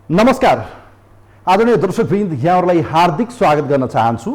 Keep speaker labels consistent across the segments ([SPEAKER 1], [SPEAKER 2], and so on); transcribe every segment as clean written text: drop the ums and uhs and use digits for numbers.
[SPEAKER 1] नमस्कार आदरणीय दर्शकवृन्द, यहाँहरूलाई हार्दिक स्वागत गर्न चाहन्छु।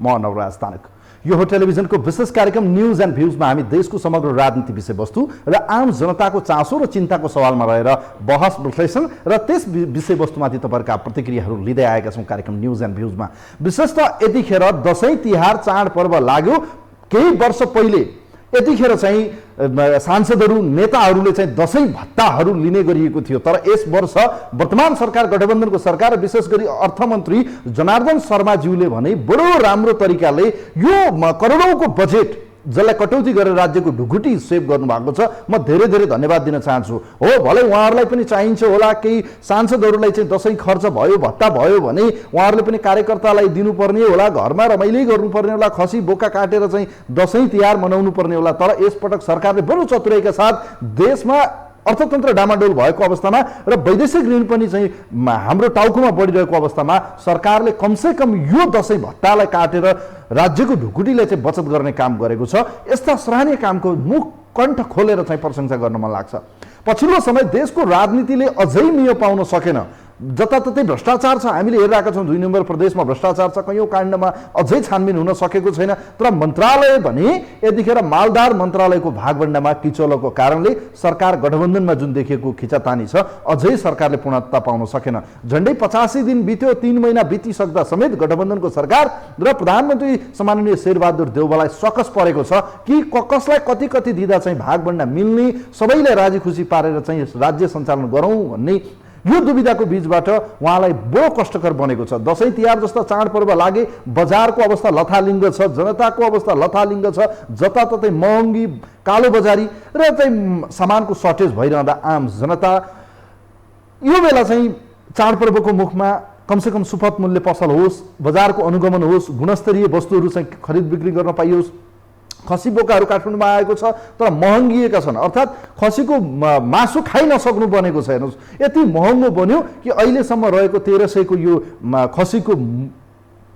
[SPEAKER 1] म नवराज तानक। यो हो टेलिभिजनको विशेष कार्यक्रम न्यूज एन्ड भ्यूजमा हामी देशको समग्र राजनीति विषयवस्तु र आम जनताको चासो र चिन्ताको सवालमा रहेर बहस विश्लेषण र त्यस विषयवस्तुमाथि तपाईहरुका प्रतिक्रियाहरू लिँदै आएका छौं कार्यक्रम न्यूज एन्ड भ्यूजमा। विशेषतः यतिखेर दशैं तिहार चाडपर्व लाग्यो। केही वर्ष पहिले यतिखेर चाहिँ सांसदहरू नेताहरूले चाहिँ दशैं भत्ताहरू लिने गरिएको थियो। तर यस वर्ष वर्तमान सरकार गठबन्धनको सरकार र विशेष गरी अर्थमन्त्री जनार्दन शर्माज्यूले भने बडो राम्रो तरिकाले यो करोडौंको बजेट जसलाई कटौती गरेर राज्यको ढुकुटी सेभ गर्नु भएको छ। म धेरै धेरै धन्यवाद दिन चाहन्छु। हो भलै उहाँहरूलाई पनि चाहिन्छ होला, केही सांसदहरूलाई चाहिँ दशैं खर्च भयो भत्ता भयो भने उहाँहरूले पनि कार्यकर्तालाई दिनुपर्ने होला, घरमा रमाइलो गर्नुपर्ने होला, खसी बोका काटेर चाहिँ दशैं तिहार मनाउनु पर्ने होला। तर यसपटक सरकारले बडो चतुराइका साथ देशमा अर्थतन्त्र डामाडोल भएको अवस्थामा र वैदेशिक ऋण पनि चाहिँ हाम्रो टाउकोमा बढिरहेको अवस्थामा सरकारले कमसेकम यो दशैं भत्तालाई काटेर राज्यको ढुकुटीलाई चाहिँ बचत गर्ने काम गरेको छ। यस्ता सराहनीय कामको मुख कण्ठ खोलेर चाहिँ प्रशंसा गर्न मन लाग्छ। पछिल्लो समय देशको राजनीतिले अझै मियो पाउन सकेन। जताततै भ्रष्टाचार छ, हामीले हेरिरहेका छौँ। 2 नम्बर प्रदेशमा भ्रष्टाचार छ, कयौं काण्डमा अझै छानबिन हुन सकेको छैन। तर मन्त्रालय भने यतिखेर मालदार मन्त्रालयको भागभण्डामा किचोलोको कारणले सरकार गठबन्धनमा जुन देखिएको खिचातानी छ अझै सरकारले पूर्णता पाउन सकेन। झन्डै 85 दिन बित्यो, 3 महिना बितिसक्दा समेत गठबन्धनको सरकार र प्रधानमन्त्री सम्माननीय शेरबहादुर देउवालाई सकस परेको छ कि कसलाई कति कति दिँदा चाहिँ भागभण्डा मिल्ने, सबैलाई राजी खुसी पारेर चाहिँ राज्य सञ्चालन गरौँ भन्ने यो दुविधाको बीचबाट उहाँलाई बडो कष्टकर बनेको छ। दशैं तिहार जस्ता चाडपर्व लागे बजारको अवस्था लथालिङ्ग छ, जनताको अवस्था लथालिङ्ग छ। जताततै महँगी, कालो बजारी र चाहिँ सामानको सर्टेज भइरहँदा आम जनता यो बेला चाहिँ चाडपर्वको मुखमा कमसेकम सुपथ मूल्य पसल होस्, बजारको अनुगमन होस्, गुणस्तरीय वस्तुहरू चाहिँ खरिद बिक्री गर्न पाइयोस्। खसी बोकाहरू काठमाडौँमा आएको छ तर महँगिएका छन्, अर्थात् खसीको मासु खाइ नसक्नु बनेको छ। हेर्नुहोस् यति महँगो बन्यो कि अहिलेसम्म रहेको 1300 को यो खसीको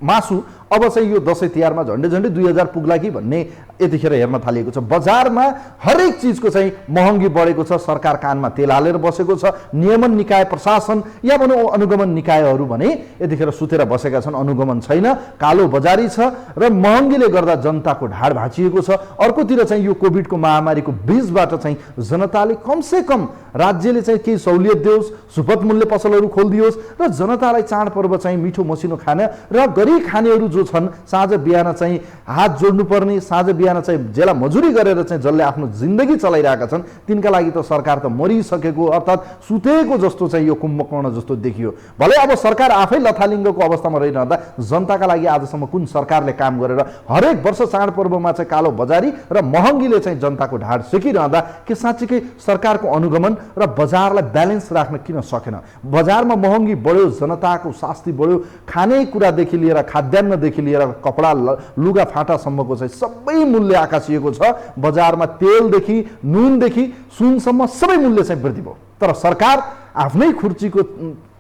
[SPEAKER 1] मासु अब चाहिँ यो दशैं तिहारमा झन्डै 2000 पुग्ला कि भन्ने यतिखेर हेर्न थालिएको छ। बजारमा हरेक चिजको चाहिँ महँगी बढेको छ। सरकार कानमा तेल हालेर बसेको छ। नियमन निकाय, प्रशासन या भनौँ अनुगमन निकायहरू भने यतिखेर सुतेर बसेका छन्, अनुगमन छैन, कालो बजारी छ र महँगीले गर्दा जनताको ढाड भाँचिएको छ। अर्कोतिर चाहिँ यो कोभिडको महामारीको बीचबाट चाहिँ जनताले कमसेकम राज्यले चाहिँ केही सहुलियत दियोस्, सुपथ मूल्य पसलहरू खोलिदियोस् र जनतालाई चाडपर्व चाहिँ मिठो मसिनो खान र गरी खानेहरू जो छन् साँझ बिहान चाहिँ हात जोड्नु पर्ने, साँझ बिहान चाहिँ जेला मजुरी गरेर चाहिँ जसले आफ्नो जिन्दगी चलाइरहेका छन् तिनका लागि त सरकार त मरिसकेको अर्थात् सुतेको जस्तो चाहिँ यो कुम्भकर्ण जस्तो देखियो। भले अब सरकार आफै लथालिङ्गको अवस्थामा रहिरहँदा जनताका लागि आजसम्म कुन सरकारले काम गरेर हरेक वर्ष चाडपर्वमा चाहिँ कालो बजारी र महँगीले चाहिँ जनताको ढाड सेकिरहँदा के साँच्चीकै सरकारको अनुगमन र बजारलाई ब्यालेन्स राख्न किन सकेन? बजारमा महँगी बढ्यो, जनताको शास्ति बढ्यो, खानेकुरादेखि लिएर खाद्यान्नदेखि लिएर कपडा लुगा फाटासम्मको चाहिँ सबै मूल्य आकाशिएको छ। बजारमा तेलदेखि नुनदेखि सुनसम्म सबै मूल्य चाहिँ वृद्धि भयो। तर सरकार आफ्नै खुर्चीको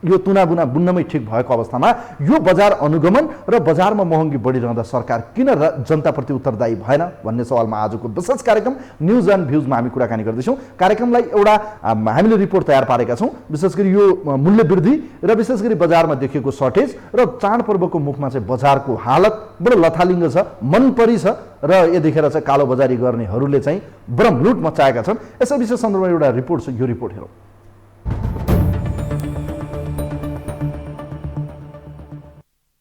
[SPEAKER 1] यो तुनाबुना बुन्नमै ठिक भएको अवस्थामा यो बजार अनुगमन र बजारमा महँगी बढिरहँदा सरकार किन जनताप्रति उत्तरदायी भएन भन्ने सवालमा आजको विशेष कार्यक्रम न्यूज एन्ड भ्यूजमा हामी कुराकानी गर्दैछौँ। कार्यक्रमलाई एउटा हामीले रिपोर्ट तयार पारेका छौँ। विशेष गरी यो मूल्य वृद्धि र विशेष गरी बजारमा देखिएको सर्टेज र चाडपर्वको मुखमा चाहिँ बजारको हालत बडो लथालिङ्ग छ, मन परी छ र यतिखेर चाहिँ कालो बजारी गर्नेहरूले चाहिँ ब्रह्मलुट मचाएका छन्। यसै विषय सन्दर्भमा एउटा रिपोर्ट छ, यो रिपोर्ट हेरौँ।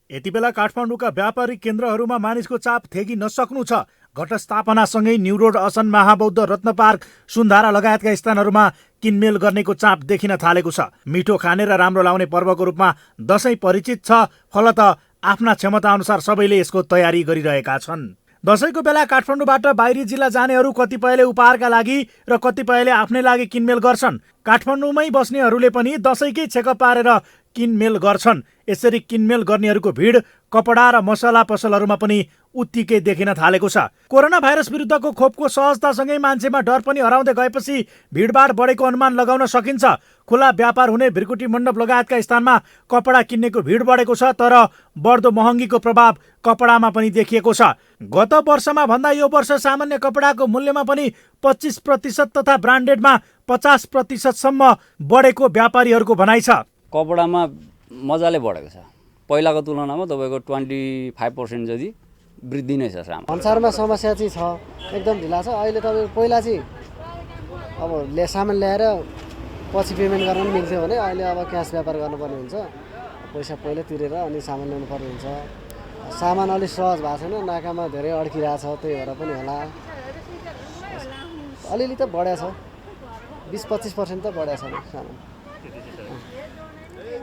[SPEAKER 2] यति बेला काठमाडौँका व्यापारिक केन्द्रहरूमा मानिसको चाप थेगी नसक्नु छ। घटस्थापनासँगै न्यू रोड, असन, महाबौद्ध, रत्न पार्क, सुन्धारा लगायतका स्थानहरूमा किनमेल गर्नेको चाप देखिन थालेको छ। मिठो खाने र राम्रो लाउने पर्वको रूपमा दशैं परिचित छ। फलत आफ्ना क्षमता अनुसार सबैले यसको तयारी गरिरहेका छन्। दशैंको बेला काठमाडौँबाट बाहिरी जिल्ला जानेहरू कतिपयले उपहारका लागि र कतिपयले आफ्नै लागि किनमेल गर्छन्। काठमाडौँमै बस्नेहरूले पनि दशैंकै छेक पारेर किनमेल गर्छन्। यसरी किनमेल गर्नेहरूको भिड कपडा र मसला पसलहरूमा पनि उत्तिकै देखिन थालेको छ। कोरोना भाइरस विरुद्धको खोपको सहजतासँगै मान्छेमा डर पनि हराउँदै गएपछि भिडभाड बढेको अनुमान लगाउन सकिन्छ। खुला व्यापार हुने भृकुटी मण्डप लगायतका स्थानमा कपडा किन्नेको भिड बढेको छ। तर बढ्दो महँगीको प्रभाव कपडामा पनि देखिएको छ। गत वर्षमा भन्दा यो वर्ष सामान्य कपडाको मूल्यमा पनि 25% तथा ब्रान्डेडमा 50% सम्म बढेको व्यापारीहरूको भनाइ छ।
[SPEAKER 3] कपडामा मजाले बढेको छ। पहिलाको तुलनामा तपाईँको 25% जति वृद्धि नै छ सामान।
[SPEAKER 4] भन्सारमा समस्या चाहिँ छ, एकदम ढिला छ। अहिले तपाईँको पहिला चाहिँ अब सामान ल्याएर पछि पेमेन्ट गर्न पनि मिल्थ्यो भने अहिले अब क्यास व्यापार गर्नुपर्ने हुन्छ। पैसा पहिला तिरेर अनि सामान ल्याउनु पर्ने हुन्छ। सामान अलिक सहज भएको छैन, नाकामा धेरै अड्किरहेछ, त्यही भएर पनि होला। अलिअलि त बढेको छ, 20-25% त बढेको छ सामान।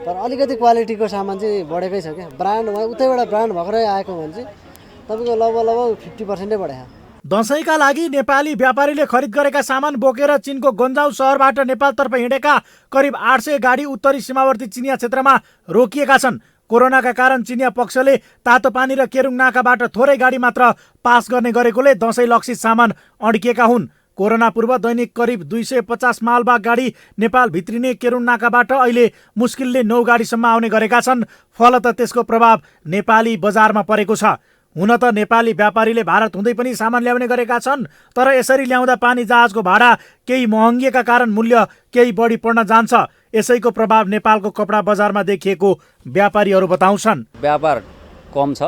[SPEAKER 4] तर अलिकति क्वालिटीको सामान चाहिँ बढेकै छ क्या। ब्रान्ड उतैबाट ब्रान्ड भर्खरै आएको भने चाहिँ तपाईँको लगभग 50% नै बढेको।
[SPEAKER 2] दसैँका लागि नेपाली व्यापारीले खरिद गरेका सामान बोकेर चीनको गन्जाउ सहरबाट नेपालतर्फ हिँडेका करिब 800 गाडी उत्तरी सीमावर्ती चिनिया क्षेत्रमा रोकिएका छन्। कोरोनाका कारण चिनिया पक्षले तातो पानी र केरुङ नाकाबाट थोरै गाडी मात्र पास गर्ने गरेकोले दसैँ लक्षित सामान अड्किएका हुन्। कोरोना पूर्व दैनिक करिब 250 मालवाहक गाडी नेपाल भित्रिने केरुङ नाकाबाट अहिले मुस्किलले 9 गाडीसम्म आउने गरेका छन्। फलत त्यसको प्रभाव नेपाली बजारमा परेको छ। हुन त नेपाली व्यापारीले भारत हुँदै पनि सामान ल्याउने गरेका छन्, तर यसरी ल्याउँदा पानी जहाजको भाडा केही महँगिएका कारण मूल्य केही बढी पर्न जान्छ। यसैको प्रभाव नेपालको कपडा बजारमा देखिएको व्यापारीहरू बताउँछन्।
[SPEAKER 3] व्यापार कम छ,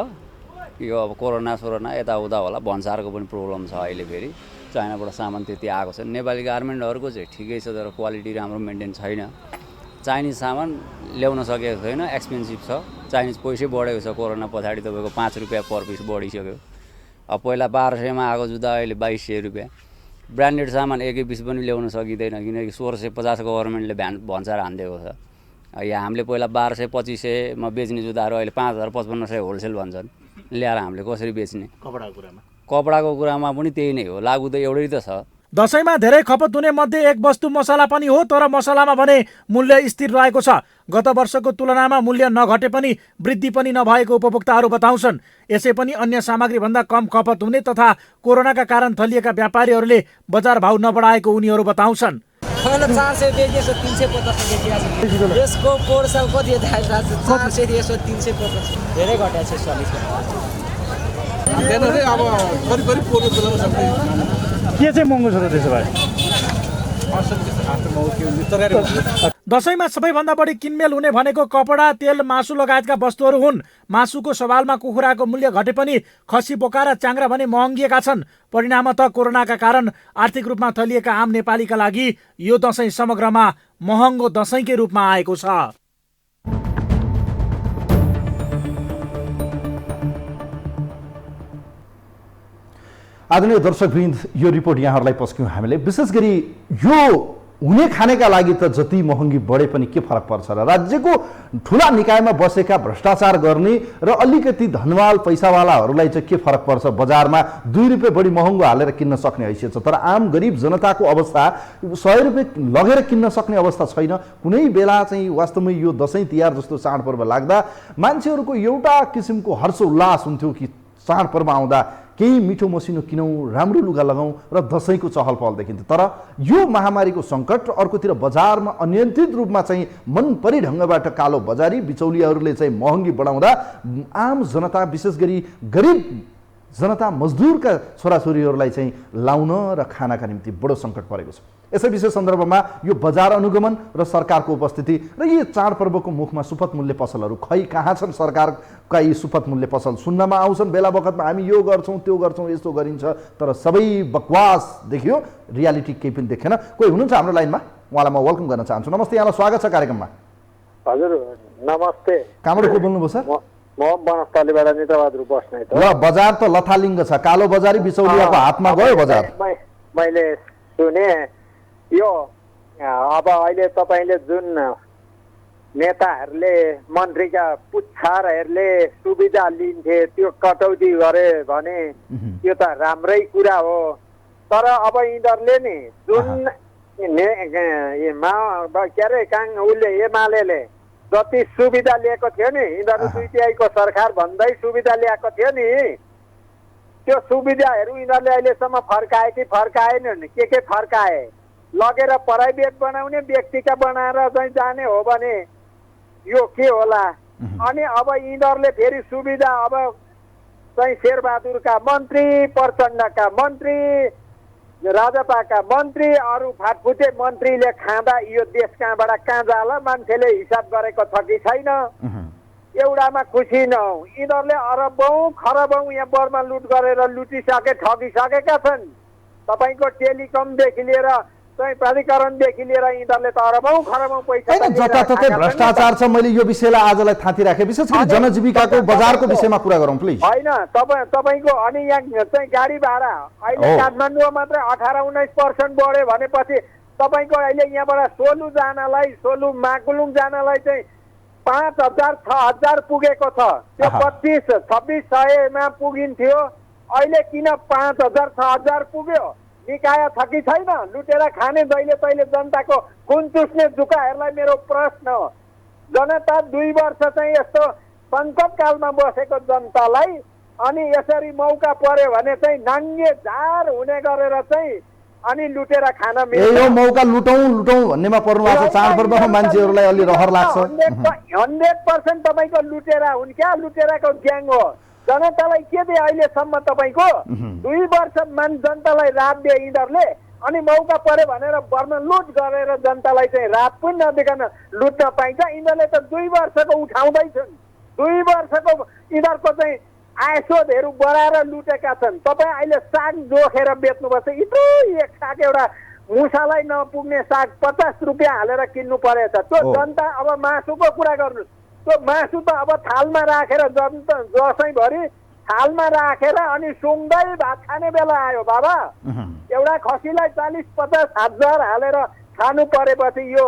[SPEAKER 3] यो अब कोरोना यताउता होला। भन्सारको पनि प्रब्लम छ अहिले। फेरि चाइनाबाट सामान त्यति आएको छ। नेपाली गार्मेन्टहरूको चाहिँ ठिकै छ, तर क्वालिटी राम्रो मेन्टेन छैन। चाइनिज सामान ल्याउन सकेको छैन, एक्सपेन्सिभ छ। चाइनिज पैसै बढेको छ। कोरोना पछाडि तपाईँको 5 रुपियाँ पर पिस बढिसक्यो। अब पहिला 1200मा आएको जुत्ता अहिले 2200 रुपियाँ। ब्रान्डेड सामान एकै पिस पनि ल्याउन सकिँदैन, किनकि 1650 गभर्मेन्टले भन्सार हानिदिएको छ। यहाँ हामीले पहिला 1200-2500मा बेच्ने जुत्ताहरू अहिले 5000-5500 होलसेल भन्छन्। ल्याएर हामीले कसरी बेच्ने? कपडाको कुरामा पनि त्यही नै हो, लागु त एउटै त छ।
[SPEAKER 2] दसैँमा धेरै खपत हुने मध्ये एक वस्तु मसला पनि हो, तर मसलामा भने मूल्य स्थिर रहेको छ। गत वर्षको तुलनामा मूल्य नघटे पनि वृद्धि पनि नभएको उपभोक्ताहरू बताउँछन्। यसै पनि अन्य सामग्रीभन्दा कम खपत हुने तथा कोरोनाका कारण थलिएका व्यापारीहरूले बजार भाउ नबढाएको उनीहरू बताउँछन्।
[SPEAKER 5] 400 देखिएको 350 यसको पोर्सल कति थाहा 400 देखिएको 350 धेरै घटेको छ। 40
[SPEAKER 6] अब करिब पोर्नु बेलामा सबै
[SPEAKER 2] के चाहिँ महँगो छ त त्यसो भए? दसैँमा सबैभन्दा बढी किनमेल हुने भनेको कपडा, तेल, मासु लगायतका वस्तुहरू हुन्। मासुको सवालमा कुखुराको मूल्य घटे पनि खसी, बोका र च्याङ्ग्रा भने महँगिएका छन्। परिणामतः कोरोनाका कारण आर्थिक रूपमा थलिएका आम नेपालीका लागि यो दसैँ समग्रमा महँगो दसैँकै रूपमा आएको छ।
[SPEAKER 1] आदरणीय दर्शकवृन्द, यो रिपोर्ट यहाँहरूलाई पस्क्यौँ हामीले। विशेष गरी यो हुने खानेका लागि त जति महँगी बढे पनि के फरक पर्छ र राज्यको ठुला निकायमा बसेका भ्रष्टाचार गर्ने र अलिकति धनवाल पैसावालाहरूलाई चाहिँ के फरक पर्छ? बजारमा 2 रुपियाँ बढी महँगो हालेर किन्न सक्ने हैसियत छ, तर आम गरिब जनताको अवस्था 100 रुपियाँ लगेर किन्न सक्ने अवस्था छैन। कुनै बेला चाहिँ वास्तवमै यो दसैँ तिहार जस्तो चाडपर्व लाग्दा मान्छेहरूको एउटा किसिमको हर्ष उल्लास हुन्थ्यो कि चाडपर्व आउँदा केही मिठो मसिनो किनौँ, राम्रो लुगा लगाउँ र दसैँको चहल पहल देखिन्थ्यो। तर यो महामारीको सङ्कट र अर्कोतिर बजारमा अनियन्त्रित रूपमा चाहिँ मनपरी ढङ्गबाट कालो बजारी बिचौलियाहरूले चाहिँ महँगी बढाउँदा आम जनता, विशेष गरी गरिब जनता, मजदुरका छोराछोरीहरूलाई चाहिँ लाउन र खानाका निम्ति बडो सङ्कट परेको छ। यसै विषय सन्दर्भमा यो बजार अनुगमन र सरकारको उपस्थिति र यी चाडपर्वको मुखमा सुपथ मूल्य पसलहरू खै कहाँ छन्? सरकारका यी सुपथ मूल्य पसल सुन्नमा आउँछन् बेला बखतमा, हामी यो गर्छौँ त्यो गर्छौँ यस्तो गरिन्छ, तर सबै बकवास देखियो, रियालिटी केही पनि देखेन। कोही हुनुहुन्छ हाम्रो लाइनमा, उहाँलाई म वेलकम गर्न चाहन्छु। नमस्ते, यहाँलाई स्वागत छ कार्यक्रममा।
[SPEAKER 7] हजुर नमस्ते।
[SPEAKER 1] कहाँबाट को बोल्नुभयो सर?
[SPEAKER 7] म बनस्थलीबाट नित्रबहादुर बस्नेत।
[SPEAKER 1] ल, बजार त लथालिङ्ग छ, कालो बजारी बिचौलियाको हातमा गयो बजार।
[SPEAKER 7] मैले सुने यो अब अहिले तपाईँले जुन नेताहरूले, मन्त्रीका पुच्छारहरूले सुविधा लिन्थे त्यो कटौती गरे भने त्यो त राम्रै कुरा हो। तर अब यिनीहरूले नि जुन के अरे उसले एमाले जति सुविधा लिएको थियो नि, यिनीहरू 2 तिहाईको सरकार भन्दै सुविधा ल्याएको थियो नि, त्यो सुविधाहरू यिनीहरूले अहिलेसम्म फर्काए कि फर्काएनन्? के फर्काए? लगेर प्राइभेट बनाउने, व्यक्तिका बनाएर चाहिँ जाने हो भने यो के होला? अनि अब यिनीहरूले फेरि सुविधा अब चाहिँ शेरबहादुरका मन्त्री, प्रचण्डका मन्त्री, राजपाका मन्त्री अरू फाटफुटे मन्त्रीले खाँदा यो देश कहाँबाट कहाँ जाला मान्छेले हिसाब गरेको छ कि छैन एउटामा खुसी नहौ। यिनीहरूले अरबौँ खरबौँ यहाँ बर्मा लुट गरेर लुटिसके ठगिसकेका छन्। तपाईँको टेलिकमदेखि लिएर चाहिँ प्राधिकरणदेखि लिएर यिनीहरूले त अरबौँ खरबौँ पैसा
[SPEAKER 1] होइन जताततै भ्रष्टाचार छ। मैले यो विषयलाई आजलाई थाँती राखेँ, विशेष गरी जनजीविकाको बजारको विषयमा कुरा गरौँ प्लिज।
[SPEAKER 7] होइन तपाईँको अनि यहाँ चाहिँ गाडी भाडा अहिले काठमाडौँमा मात्रै 18-19% बढ्यो भनेपछि तपाईँको अहिले यहाँबाट सोलु जानलाई सोलु माकुलुङ जानलाई चाहिँ 5,000 6,000 पुगेको छ। त्यो 25-2600मा पुगिन्थ्यो, अहिले किन 5,000 6,000 पुग्यो? निकाय छ कि छैन? लुटेर खाने जहिले तहिले जनताको खुन चुस्ने जुकाहरूलाई मेरो प्रश्न हो। जनता 2 वर्ष चाहिँ यस्तो सङ्कटकालमा बसेको जनतालाई अनि यसरी मौका पर्यो भने चाहिँ नाङ्गे झार हुने गरेर चाहिँ अनि लुटेर खान
[SPEAKER 1] यो मौका लुटौँ भन्नेमा पर्नु भएको छ। चाडपर्वमा मान्छेहरूलाई अलि रहर लाग्छ।
[SPEAKER 7] 100% तपाईँको लुटेरा हुन् क्या, लुटेराको ग्याङ हो। जनतालाई के दिए अहिलेसम्म तपाईँको 2 वर्ष जनतालाई रात दिए यिनीहरूले अनि मौका पर्यो भनेर बर्मा लुट गरेर जनतालाई चाहिँ रात पनि नदेखिन लुट्न पाइन्छ। यिनीहरूले त 2 वर्षको उठाउँदैछन्। 2 वर्षको यिनीहरूको चाहिँ आयस्रोतहरू बढाएर लुटेका छन्। तपाईँ अहिले साग जोखेर बेच्नुपर्छ। यत्रो एक साग एउटा मुसालाई नपुग्ने साग 50 रुपियाँ हालेर किन्नु परेछ। त्यो जनता अब मासुको कुरा गर्नु, त्यो मासु त अब थालमा राखेर दसैँभरि थालमा राखेर अनि सुँगदै भात खाने बेला आयो बाबा। एउटा खसीलाई 40-50 हजार हालेर खानु परेपछि यो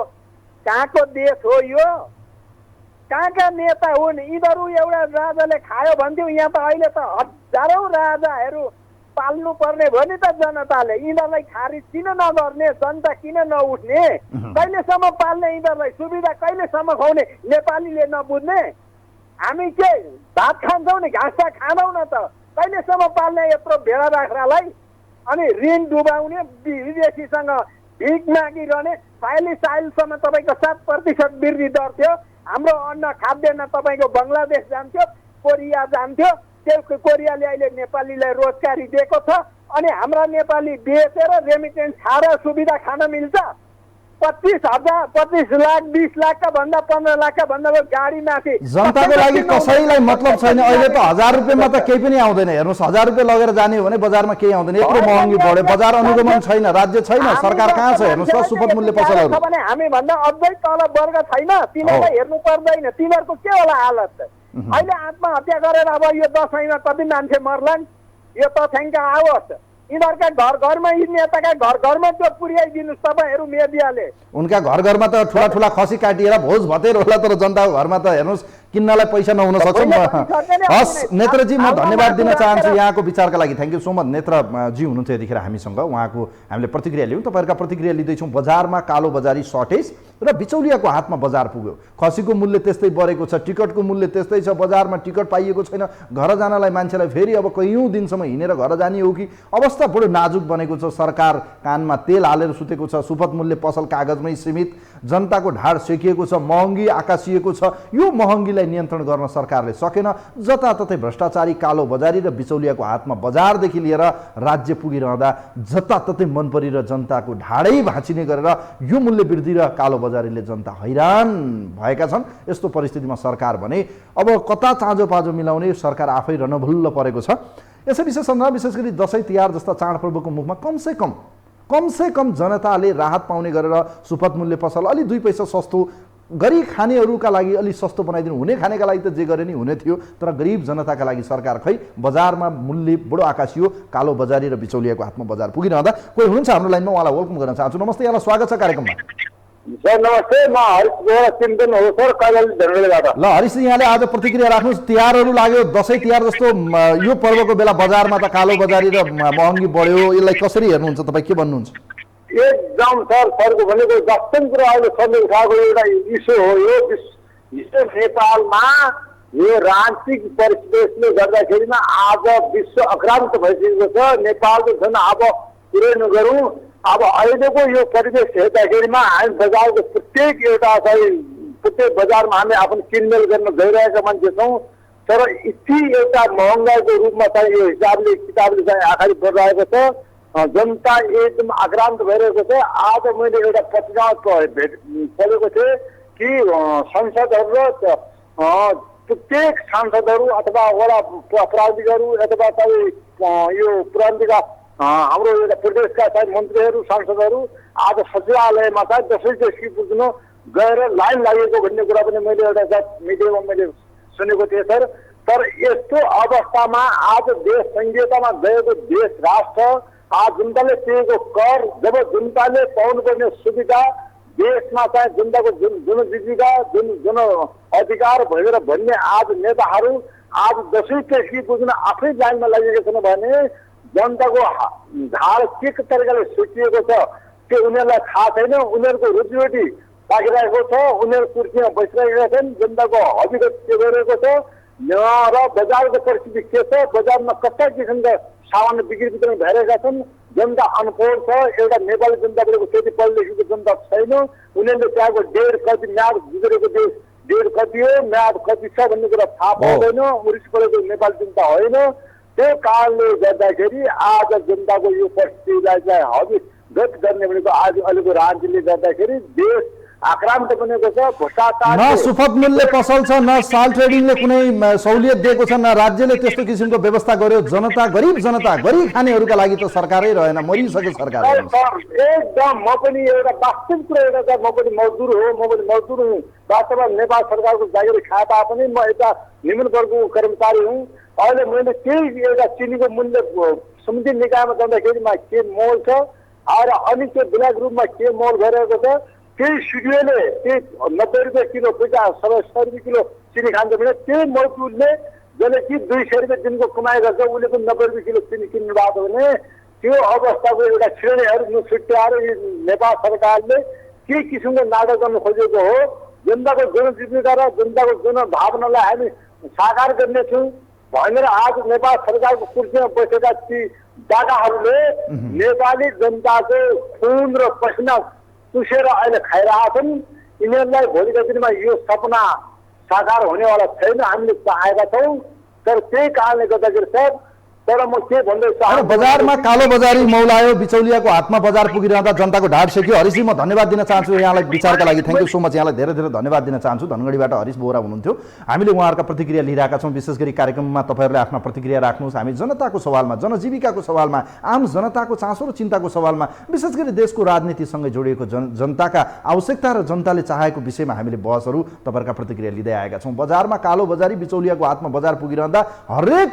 [SPEAKER 7] कहाँको देश हो? यो कहाँका नेता हुन् यिनीहरू? एउटा राजाले खायो भन्थ्यो, यहाँ त अहिले त हजारौँ राजाहरू पाल्नु पर्ने भयो नि त जनताले। यिनीहरूलाई खारिज किन नगर्ने? जनता किन नउठ्ने? कहिलेसम्म पाल्ने यिनीहरूलाई? सुविधा कहिलेसम्म खुवाउने? नेपालीले नबुझ्ने? हामी के भात खान्छौँ नि, घाँस त खाँदैनौँ न त। कहिलेसम्म पाल्ने यत्रो भेडा बाख्रालाई? अनि ऋण डुबाउने, विदेशीसँग भिख मागिरहने। साइलसम्म तपाईँको 7% वृद्धि दर थियो। हाम्रो अन्न खाद्यान्न तपाईँको बङ्गलादेश जान्थ्यो, कोरिया जान्थ्यो। त्यो कोरियाले अहिले नेपालीलाई रोजगारी दिएको छ अनि हाम्रा नेपाली बेचेर रेमिटेन्स खाएर सुविधा खान मिल्छ। 25 लाख 20 लाखका भन्दा 15 लाखका भन्दा गाडी माथि
[SPEAKER 1] जनताको लागि कसैलाई मतलब छैन। अहिले त 1000 रुपियाँमा त केही पनि आउँदैन। हेर्नुहोस् 1000 रुपियाँ लगेर जाने हो भने बजारमा केही आउँदैन। यत्रो महँगी बढ्यो, बजार अनुगमन छैन, राज्य छैन, सरकार कहाँ छ? हेर्नुहोस् त सुपथ मूल्य पसलहरू
[SPEAKER 7] भने हामी भन्दा अझै तल वर्ग छैन, तिनीहरूलाई हेर्नु पर्दैन। तिनीहरूको के होला हालत? अहिले आत्महत्या गरेर अब यो दसैँमा कति मान्छे मर्लान्? यो तथ्याङ्क आओस्। यिनीहरूका घर घरमा, यी नेताका घर घरमा त्यो पुर्याइदिनुहोस् तपाईँहरू मिडियाले।
[SPEAKER 1] उनका घर घरमा त ठुला ठुला खसी काटिएर भोज भतेर होला, तर जनताको घरमा त हेर्नुहोस् किन्नलाई पैसा नहुन सक्छ। हस् नेत्रजी, म धन्यवाद दिन चाहन्छु यहाँको विचारका लागि। Thank you so much. Netraji हुनुहुन्थ्यो यतिखेर हामीसँग, उहाँको हामीले प्रतिक्रिया लियौँ। तपाईँहरूका प्रतिक्रिया लिँदैछौँ। बजारमा कालो बजारी सर्टेज र बिचौलियाको हातमा बजार पुग्यो। खसीको मूल्य त्यस्तै बढेको छ, टिकटको मूल्य त्यस्तै छ, बजारमा टिकट पाइएको छैन। घर जानलाई मान्छेलाई फेरि अब कैयौँ दिनसम्म हिँडेर घर जाने हो कि? अवस्था बडो नाजुक बनेको छ। सरकार कानमा तेल हालेर सुतेको छ। सुपथ मूल्य पसल कागजमै सीमित। जनताको ढाड सेकिएको छ। महँगी आकाशिएको छ। यो महँगीलाई नियन्त्रण गर्न सरकारले सकेन। जताततै भ्रष्टाचारी, कालो बजारी र बिचौलियाको हातमा बजारदेखि लिएर राज्य पुगिरहँदा जताततै मन परेर जनताको ढाडै भाँचिने गरेर यो मूल्य वृद्धि र कालो बजारीले जनता हैरान भएका छन्। यस्तो परिस्थितिमा सरकार भने अब कता चाँजो पाँजो मिलाउने? सरकार आफै रणभुल्ल परेको छ। यसै विशेष सन्दर्भमा विशेष गरी दसैँ तिहार जस्ता चाडपर्वको मुखमा कमसे कम जनताले राहत पाउने गरेर सुपथ मूल्य पसल अलि 2 पैसा सस्तो, गरीब खानेहरूका लागि अलि सस्तो बनाइदिनु। हुने खानेका लागि त जे गरे नि हुने थियो, तर गरिब जनताका लागि सरकार खै बजारमा मूल्य बडो आकाशियो, कालो बजारी र बिचौलियाको हातमा बजार पुगिरहँदा कोही हुनुहुन्छ हाम्रो लाइनमा, उहाँलाई वेलकम गर्न चाहन्छु। नमस्ते, यहाँलाई स्वागत छ कार्यक्रममा।
[SPEAKER 7] सर नमस्ते, म हरिश चिन्तन हो सर, कैलाली धनगढीबाट।
[SPEAKER 1] ल हरिश, यहाँले आज प्रतिक्रिया राख्नुहोस्। तिहारहरू लाग्यो, दसैँ तिहार जस्तो यो पर्वको बेला बजारमा त कालो बजारी र महँगी बढ्यो, यसलाई कसरी हेर्नुहुन्छ तपाईँ? के भन्नुहुन्छ?
[SPEAKER 7] एकदम सर, सरको भनेको जस्तो कुरो अहिले सरले उठाएको एउटा इस्यु हो। यो नेपालमा यो राजनीतिक परिवेशले गर्दाखेरिमा आज विश्व आक्रान्त भइसकेको छ। नेपाल त झन् अब कुरै नगरौँ। अब अहिलेको यो परिवेश हेर्दाखेरिमा हामी बजारको प्रत्येक बजारमा हामी आफ्नो किनमेल गर्न गइरहेका मान्छे छौँ। तर यति एउटा महँगाईको रूपमा चाहिँ यो हिसाबले किताबले चाहिँ अगाडि बढिरहेको छ। जनता एकदम आक्रान्त भइरहेको छ। आज मैले एउटा पत्रिकामा पढेको थिएँ कि सांसदहरू र प्रत्येक सांसदहरू अथवा वडा प्राधिकहरू अथवा यो प्रान्तिका हाम्रो एउटा प्रदेशका सायद मन्त्रीहरू सांसदहरू आज सचिवालयमा चाहिँ 10 देखि पुग्न गएर लाइन लागेको भन्ने कुरा पनि मैले एउटा मिडियामा मैले सुनेको थिएँ सर। तर यस्तो अवस्थामा आज देश संहितामा गएको देश राष्ट्र आज जनताले तिरेको कर जब जनताले पाउनुपर्ने सुविधा देशमा चाहिँ जनताको जुन जीविका जुन अधिकार भनेर भन्ने आज नेताहरू आज 10 देखि पुग्न आफै लाइनमा लागेका छन् भने जनताको ढाड के तरिकाले सुकिएको छ त्यो उनीहरूलाई थाहा छैन। उनीहरूको रोजीरोटी पाकिरहेको छ, उनीहरू कुर्सीमा बसिरहेका छन्, जनताको हकीकत के गरिरहेको छ र बजारको परिस्थिति के छ, बजारमा कस्ता किसिमका सामान्य बिक्री वितरण भइरहेका छन्। जनता अनपढ छ, एउटा नेपाली जनताको त्यति पढ लेखेको जनता छैन। उनीहरूले त्यहाँको डेढ कति म्याद गुजरेको देश डेढ कति हो, म्याद कति छ भन्ने कुरा थाहा पाउँदैन। उरिस परेको नेपाली जनता होइन। त्यो कारणले गर्दाखेरि आज जनताको यो परिस्थितिलाई चाहिँ हकीकत गर्ने भनेको आज अहिलेको राजनीतिले गर्दाखेरि देश आक्रान्त बनेको छ। भ्रष्टाचार
[SPEAKER 1] न सुपथ मूल्य पसल छ, न साल ट्रेडिङले कुनै सहुलियत दिएको छ, न राज्यले त्यस्तो किसिमको व्यवस्था गर्यो। जनता गरिब गरी खानेहरूका लागि त सरकारै रहेन, मरिसके सरकार।
[SPEAKER 7] एकदम म पनि एउटा वास्तविक कुरा एउटा म पनि मजदुर हुँ। वास्तवमा नेपाल सरकारको जागिर खाए तापनि म एउटा निम्न वर्गको कर्मचारी हुँ। अहिले मैले केही एउटा चिनीको मूल्य समिति निकायमा जाँदाखेरिमा के मोल छ र अनि त्यो ब्ल्याक रूपमा के मोल भइरहेको छ। केही स्टुडियोले केही 90 रुपियाँ किलो 100 रुपियाँ किलो चिनी खान्छ भने त्यही मजदुरले जसले कि 200 रुपियाँ दिनको कमाइ गर्छ उसले पनि 90 रुपियाँ किलो चिनी किन्नु भएको छ भने त्यो अवस्थाको एउटा श्रेणीहरू छुट्याएर नेपाल सरकारले के किसिमको नाटक गर्न खोजेको हो। जनताको जनजीविका र जनताको जनभावनालाई हामी साकार गर्नेछौँ भनेर आज नेपाल सरकारको कुर्सीमा बसेका ती दादाहरूले नेपाली जनताको खुन र पसिना चुसेर अहिले खाइरहेछन्। यिनीहरूलाई भोलिका दिनमा यो सपना साकार हुनेवाला छैन, हामीले चाहेका छौँ। तर त्यही कारणले गर्दाखेरि सर तर म के भन्दैछु
[SPEAKER 1] बजारमा कालो बजारी मौलायो, बिचौलियाको हातमा बजार पुगिरहँदा जनताको ढाड सेक्यो। हरिशजी म धन्यवाद दिन चाहन्छु यहाँलाई विचारका लागि। Thank you so much. यहाँलाई धेरै धेरै धन्यवाद दिन चाहन्छु। धनगढीबाट हरिश बोहरा हुनुहुन्थ्यो। हामीले उहाँहरूका प्रतिक्रिया लिइरहेका छौँ। विशेष गरी कार्यक्रममा तपाईँहरूले आफ्ना प्रतिक्रिया राख्नुहोस्। हामी जनताको सवालमा, जनजीविकाको सवालमा, आम जनताको चासो र चिन्ताको सवालमा, विशेष गरी देशको राजनीतिसँग जोडिएको जनताका आवश्यकता र जनताले चाहेको विषयमा हामीले बहसहरू तपाईँहरूका प्रतिक्रिया लिँदै आएका छौँ। बजारमा कालो बजारी, बिचौलियाको हातमा बजार पुगिरहँदा हरेक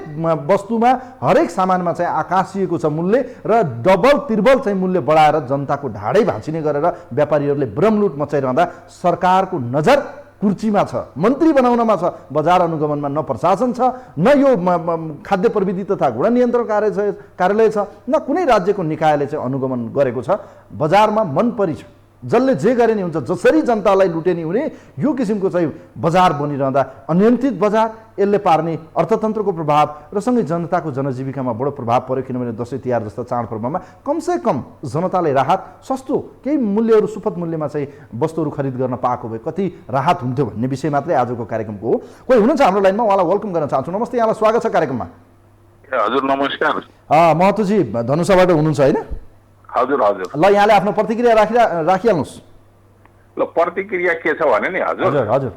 [SPEAKER 1] वस्तुमा, हरेक सामानमा चाहिँ आकाशिएको छ मूल्य र डबल त्रिबल चाहिँ मूल्य बढाएर जनताको ढाडै भाँचिने गरेर व्यापारीहरूले ब्रह्मलुट मचाइरहँदा सरकारको नजर कुर्चीमा छ, मन्त्री बनाउनमा छ, बजार अनुगमनमा न प्रशासन छ, न यो खाद्य प्रविधि तथा गुण नियन्त्रण कार्यालय छ, न कुनै राज्यको निकायले चाहिँ अनुगमन गरेको छ। बजारमा मन परी छ, जसले जे गरे नि हुन्छ, जसरी जनतालाई लुटे नि हुने यो किसिमको चाहिँ बजार बनिरहँदा अनियन्त्रित बजार, यसले पार्ने अर्थतन्त्रको प्रभाव र सँगै जनताको जनजीविकामा बडो प्रभाव पर्यो। किनभने दसैँ तिहार जस्ता चाडपर्वमा कमसेकम जनताले राहत, सस्तो केही मूल्यहरू सुपथ मूल्यमा चाहिँ वस्तुहरू खरिद गर्न पाएको भए कति राहत हुन्थ्यो भन्ने विषय मात्रै आजको कार्यक्रमको हो। कोही हुनुहुन्छ हाम्रो लाइनमा, उहाँलाई वेलकम गर्न चाहन्छु। नमस्ते, यहाँलाई स्वागत छ कार्यक्रममा।
[SPEAKER 8] हजुर नमस्कार।
[SPEAKER 1] महतोजी धनुषाबाट हुनुहुन्छ होइन?
[SPEAKER 8] हजुर हजुर।
[SPEAKER 1] ल यहाँले आफ्नो प्रतिक्रिया राखिहाल्नुहोस्।
[SPEAKER 8] ल प्रतिक्रिया के छ भने नि हजुर
[SPEAKER 1] हजुर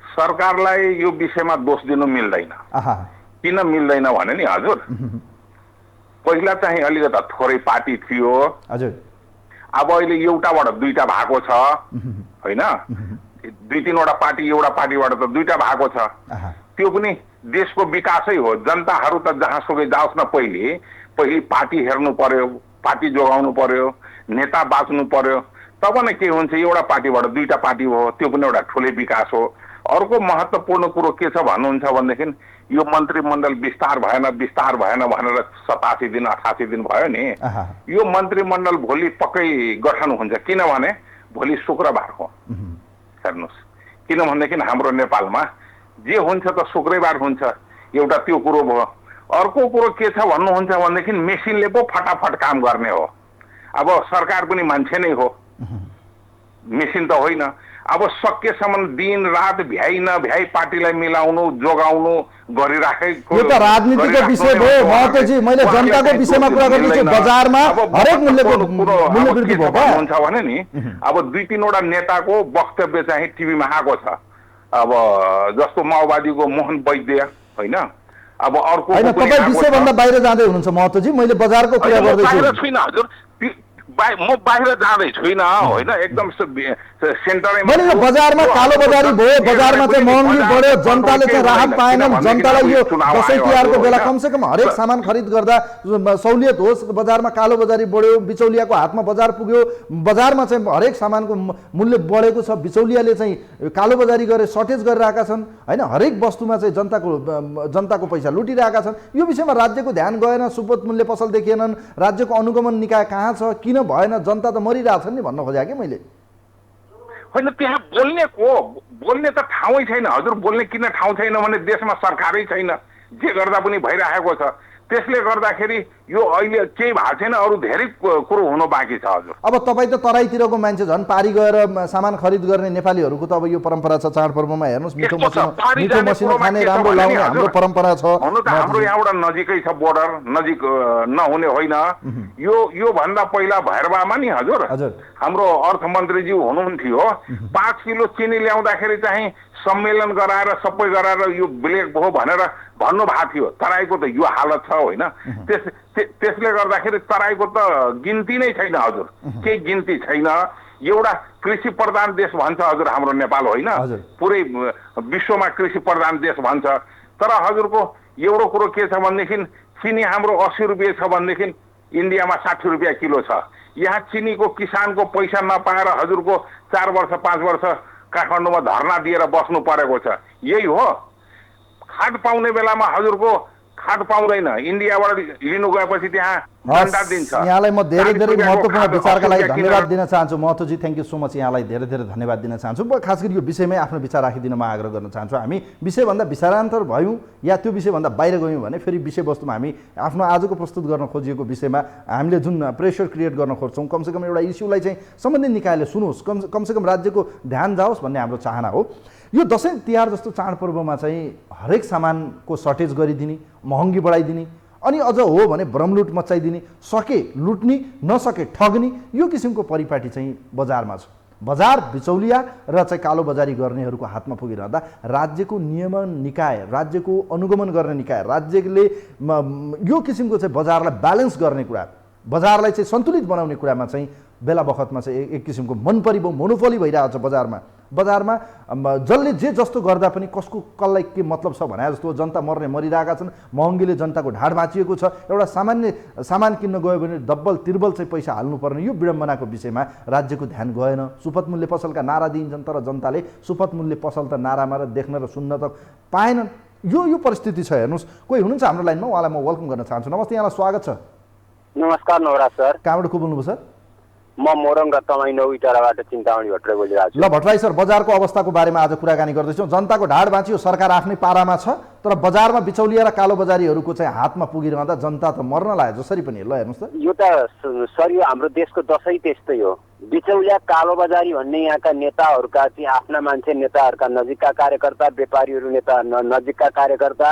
[SPEAKER 8] सरकारलाई यो विषयमा दोष दिनु मिल्दैन। किन मिल्दैन भने नि हजुर पहिला चाहिँ अलिकति थोरै पार्टी थियो
[SPEAKER 1] हजुर,
[SPEAKER 8] अब अहिले एउटाबाट दुईटा भएको छ होइन, 2-3वटा पार्टी एउटा पार्टीबाट त दुईटा भएको छ। त्यो पनि देशको विकासै हो। जनताहरू त जहाँसुकै जाओस् न, पहिले पार्टी हेर्नु पर्यो, पार्टी जोगाउनु पर्यो, नेता बाँच्नु पर्यो, तब न के हुन्छ। एउटा पार्टीबाट दुईटा पार्टी हो, त्यो पनि एउटा ठुलै विकास हो। अर्को महत्त्वपूर्ण कुरो के छ भन्नुहुन्छ भनेदेखि यो मन्त्रीमण्डल विस्तार भएन भनेर 87 दिन 88 दिन भयो नि। यो मन्त्रीमण्डल भोलि पक्कै गठन हुन्छ, किनभने भोलि शुक्रबार हो। हेर्नुहोस्, किनभनेदेखि हाम्रो नेपालमा जे हुन्छ त शुक्रबार हुन्छ। एउटा त्यो कुरो भयो। अर्को कुरो के छ भन्नुहुन्छ भनेदेखि मेसिनले पो फटाफट काम गर्ने हो। अब सरकार पनि मान्छे नै हो, मेसिन त होइन। अब सकेसम्म दिन रात भ्याइ नभ्याइ पार्टीलाई मिलाउनु जोगाउनु गरिराखेको
[SPEAKER 1] यो त राजनीतिको विषय भयो महतोजी मैले जनताको विषयमा कुरा गर्दैछु बजारमा हरेक मूल्यको मूल्य वृद्धि भयो
[SPEAKER 8] हुन्छ भने नि अब 2-3 वटा नेताको वक्तव्य चाहिँ टिभीमा आएको छ अब जस्तो माओवादीको मोहन वैद्य हैन अब अर्को
[SPEAKER 1] हैन तपाई विषयभन्दा बाहिर जाँदै हुनुहुन्छ महतोजी मैले बजारको कुरा गर्दैछु
[SPEAKER 8] बाहिर छैन हजुर म बाहिर जाँदै छुइनँ होइन एकदम सेन्टरै
[SPEAKER 1] मैले यो बजारमा कालो बजारी भयो बजारमा चाहिँ महँगी बढ्यो जनताले चाहिँ राहत पाएनन् जनतालाई यो दसैँ तिहारको बेला कमसेकम हरेक सामान खरिद गर्दा सहुलियत होस् बजारमा कालो बजारी बढ्यो बिचौलियाको हातमा बजार पुग्यो बजारमा चाहिँ हरेक सामानको मूल्य बढेको छ बिचौलियाले चाहिँ कालो बजारी गरेर सर्टेज गरिरहेका छन् हैन हरेक वस्तुमा चाहिँ जनताको पैसा लुटिरहेका छन् यो विषयमा राज्यको ध्यान गएन सुपथ मूल्य पसल देखिएनन् राज्यको अनुगमन निकाय कहाँ छ किन भएन जनता त मरिरहेछन् नि भन्न खोजेँ कि मैले
[SPEAKER 8] होइन त्यहाँ बोल्ने त ठाउँै छैन हजुर बोल्ने किन ठाउँ छैन भने देशमा सरकारै छैन जे गर्दा पनि भइरहेको छ त्यसले गर्दाखेरि यो अहिले केही भएको छैन अरू धेरै कुरो हुनु बाँकी छ हजुर
[SPEAKER 1] अब तपाईँ त तराईतिरको मान्छे झन् पारी गएर सामान खरिद गर्ने नेपालीहरूको त अब यो परम्परा छ चाडपर्वमा हेर्नुहोस् मिठो मसिनो खाने राम्रो लाउने हाम्रो परम्परा छ
[SPEAKER 8] हुनु त हाम्रो यहाँबाट नजिकै छ बोर्डर नजिक नहुने होइन यो भन्दा पहिला भैरवामा नि हजुर हाम्रो अर्थमन्त्रीज्यू हुनुहुन्थ्यो 5 किलो चिनी ल्याउँदाखेरि चाहिँ सम्मेलन गराएर सबै गराएर यो ब्ल्याक भयो भनेर भन्नु भएको थियो तराईको त यो हालत छ होइन त्यसले गर्दाखेरि तराईको त गिन्ती नै छैन हजुर केही गिन्ती छैन एउटा कृषि प्रधान देश भन्छ हजुर हाम्रो नेपाल होइन पुरै विश्वमा कृषि प्रधान देश भन्छ तर हजुरको एउटा कुरो के छ भनेदेखि चिनी हाम्रो 80 रुपियाँ छ भनेदेखि इन्डियामा 60 रुपियाँ किलो छ यहाँ चिनीको किसानको पैसा नपाएर हजुरको 4 वर्ष 5 वर्ष काठमाडौँमा धरना दिएर बस्नु परेको छ यही हो खाद पाउने बेलामा हजुरको खाद पाउँदैन इन्डियाबाट लिनु गएपछि त्यहाँ दण्ड दिन्छ
[SPEAKER 1] यहाँलाई म धेरै धेरै महत्त्वपूर्ण विचारका लागि धन्यवाद दिन चाहन्छु Mahatoji thank you so much यहाँलाई धेरै धेरै धन्यवाद दिन चाहन्छु खास गरी यो विषयमै आफ्नो विचार राखिदिन म आग्रह गर्न चाहन्छु हामी विषयभन्दा विचारान्तर भयौँ या त्यो विषयभन्दा बाहिर गयौँ भने फेरि विषयवस्तुमा हामी आफ्नो आजको प्रस्तुत गर्न खोजिएको विषयमा हामीले जुन प्रेसर क्रिएट गर्न खोज्छौँ कमसेकम एउटा इस्युलाई चाहिँ सम्बन्धित निकायले सुनोस् कमसेकम राज्यको ध्यान जाओस् भन्ने हाम्रो चाहना हो यो दसैँ तिहार जस्तो चाडपर्वमा चाहिँ हरेक सामानको सर्टेज गरिदिने महँगी बढाइदिने अनि अझ हो भने भ्रमलुट मचाइदिने सके लुट्ने नसके ठग्ने यो किसिमको परिपाटी चाहिँ बजारमा छ बजार बिचौलिया र चाहिँ कालो बजारी गर्नेहरूको हातमा पुगिरहँदा राज्यको नियमन निकाय राज्यको अनुगमन गर्ने निकाय राज्यले यो किसिमको चाहिँ बजारलाई ब्यालेन्स गर्ने कुरा बजारलाई चाहिँ सन्तुलित बनाउने कुरामा चाहिँ बेला बखतमा चाहिँ एक किसिमको मनपरी मोनोपोली भइरहेको छ बजारमा जसले जे जस्तो गर्दा पनि कसको कसलाई के मतलब छ भने जस्तो जनता मर्ने मरिरहेका छन् महँगीले जनताको ढाड भाँचिएको छ एउटा सामान्य सामान किन्न गयो भने डब्बल तिर्बल चाहिँ पैसा हाल्नुपर्ने यो विडम्बनाको विषयमा राज्यको ध्यान गएन सुपथ मूल्य पसलका नारा दिइन्छन् तर जनताले सुपथ मूल्य पसल त नारामा र देख्न र सुन्न त पाएनन् यो परिस्थिति छ हेर्नुहोस् कोही हुनुहुन्छ हाम्रो लाइनमा उहाँलाई म वेलकम गर्न चाहन्छु नमस्ते यहाँलाई स्वागत छ
[SPEAKER 9] नमस्कार नवराज सर
[SPEAKER 1] कहाँबाट को बोल्नुभयो सर
[SPEAKER 9] म मोरङ र तपाईँ नौइटाराबाट चिन्तामणि भट्टराई बोलिरहेको छु
[SPEAKER 1] ल भट्टराई सर बजारको अवस्थाको बारेमा आज कुराकानी गर्दैछौँ जनताको ढाड भाँचियो सरकार आफ्नै पारामा छ तर बजारमा बिचौलिया र कालो बजारीहरूको चाहिँ हातमा पुगिरहँदा जनता त मर्न लाग्यो जसरी पनि ल हेर्नुहोस् त
[SPEAKER 9] यो त सर यो हाम्रो देशको दशै त्यस्तै हो बिचौलिया कालो बजारी भन्ने यहाँका नेताहरूका चाहिँ आफ्ना मान्छे नेताहरूका नजिकका कार्यकर्ता व्यापारीहरू नेता नजिकका कार्यकर्ता